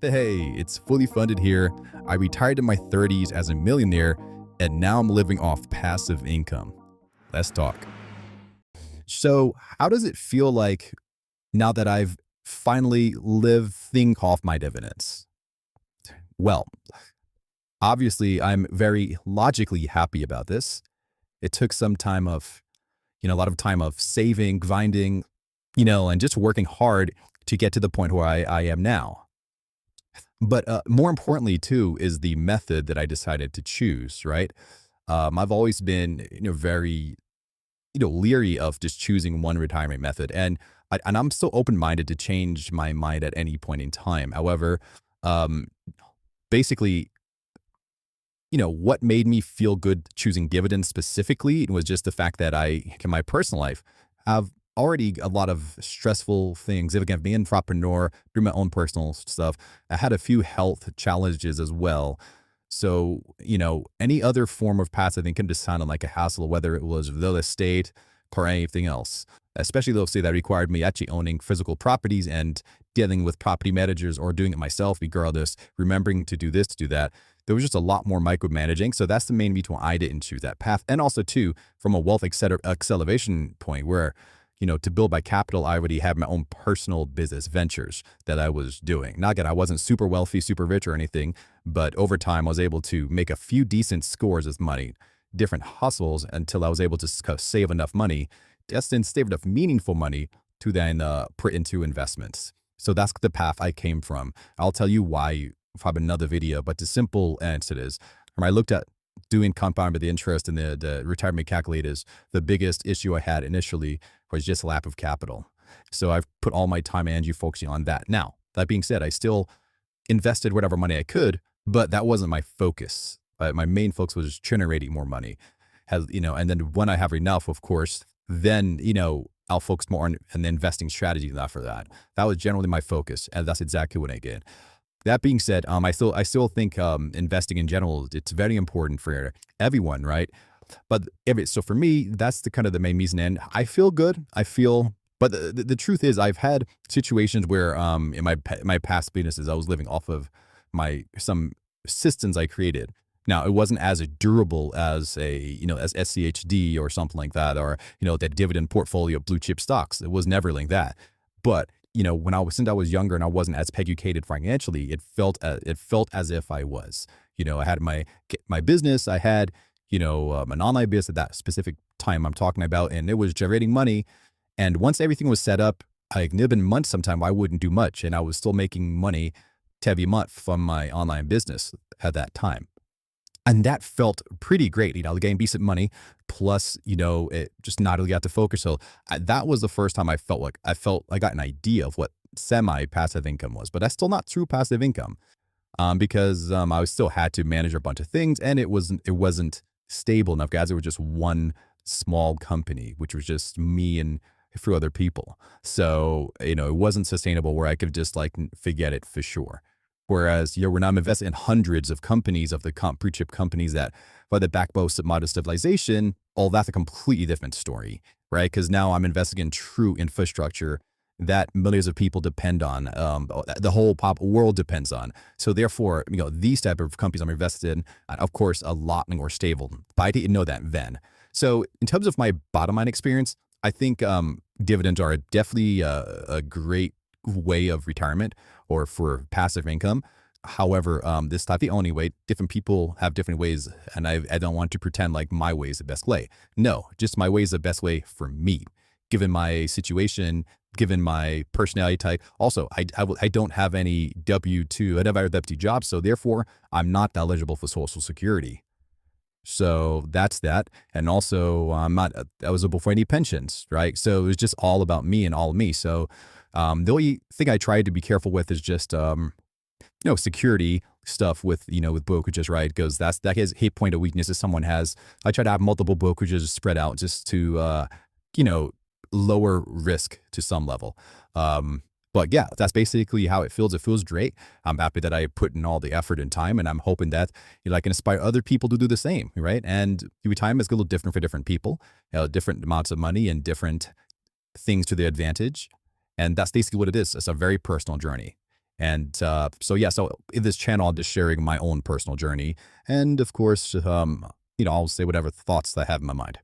Hey, it's fully funded here. I retired in my 30s as a millionaire, and now I'm living off passive income. Let's talk. So, how does it feel like now that I've finally living off my dividends? Well, obviously, I'm very logically happy about this. It took some time of, a lot of time of saving, grinding, and just working hard to get to the point where I am now. But more importantly, too, is the method that I decided to choose, right? I've always been, very, leery of just choosing one retirement method. And I'm still open minded to change my mind at any point in time. However, um, basically, what made me feel good choosing dividends specifically was just the fact that in my personal life, have already a lot of stressful things. If again, being an entrepreneur, through my own personal stuff, I had a few health challenges as well. So, any other form of passive income just sounded like a hassle, whether it was real estate or anything else. Especially those say that required me actually owning physical properties and dealing with property managers or doing it myself, regardless, remembering to do this, to do that. There was just a lot more micromanaging. So that's the main reason why I didn't choose that path. And also, too, from a wealth acceleration point where, to build my capital, I already had my own personal business ventures that I was doing. Not that I wasn't super wealthy, super rich or anything, but over time I was able to make a few decent scores of money, different hustles until I was able to save enough money, just then save enough meaningful money to then put into investments. So that's the path I came from. I'll tell you why probably another video, but the simple answer is when I looked at doing compound with the interest and the retirement calculators, the biggest issue I had initially was just lack of capital. So I've put all my time and energy focusing on that. Now, that being said, I still invested whatever money I could, but that wasn't my focus. My main focus was generating more money. And then when I have enough, of course, then, I'll focus more on an investing strategy after that. That was generally my focus, and that's exactly what I did. That being said, I still think investing in general, it's very important for everyone, right? But so for me, that's the kind of the main reason. And I feel good. But the truth is, I've had situations where in my past businesses, I was living off of some systems I created. Now, it wasn't as durable as as SCHD or something like that, or that dividend portfolio blue chip stocks. It was never like that. But since I was younger and I wasn't as educated financially, it felt as if I was. I had my business. I had an online business at that specific time I'm talking about, and it was generating money. And once everything was set up, it had been months sometime I wouldn't do much, and I was still making money every month from my online business at that time. And that felt pretty great, getting decent money, plus, it just not really got to focus. So that was the first time I felt I got an idea of what semi-passive income was, but that's still not true passive income, because I still had to manage a bunch of things, and it wasn't stable enough, guys. It was just one small company, which was just me and a few other people. So it wasn't sustainable where I could just forget it for sure. Whereas, when I'm investing in hundreds of companies of the blue chip companies that by the backbone of modern civilization, all that's a completely different story, right? Because now I'm investing in true infrastructure that millions of people depend on, the whole pop world depends on. So therefore, these type of companies I'm invested in, of course, a lot more stable. But I didn't know that then. So in terms of my bottom line experience, I think dividends are definitely a great way of retirement or for passive income. However, this not the only way. Different people have different ways, and I don't want to pretend like my way is the best way. No, just my way is the best way for me, given my situation, given my personality type. Also, I don't have any W-2, I never had a W-2 job, so therefore, I'm not eligible for Social Security. So that's that. And also, I'm not eligible for any pensions, right? So it was just all about me and all me. So the only thing I tried to be careful with is just, security stuff with brokerages, right? Because that is a point of weakness if someone has. I try to have multiple brokerages spread out just to, you know, lower risk to some level. But yeah, that's basically how it feels. It feels great. I'm happy that I put in all the effort and time, and I'm hoping that I can inspire other people to do the same, right? And retirement is a little different for different people, different amounts of money and different things to their advantage. And that's basically what it is. It's a very personal journey. And so, yeah, so in this channel, I'm just sharing my own personal journey. And of course, I'll say whatever thoughts that I have in my mind.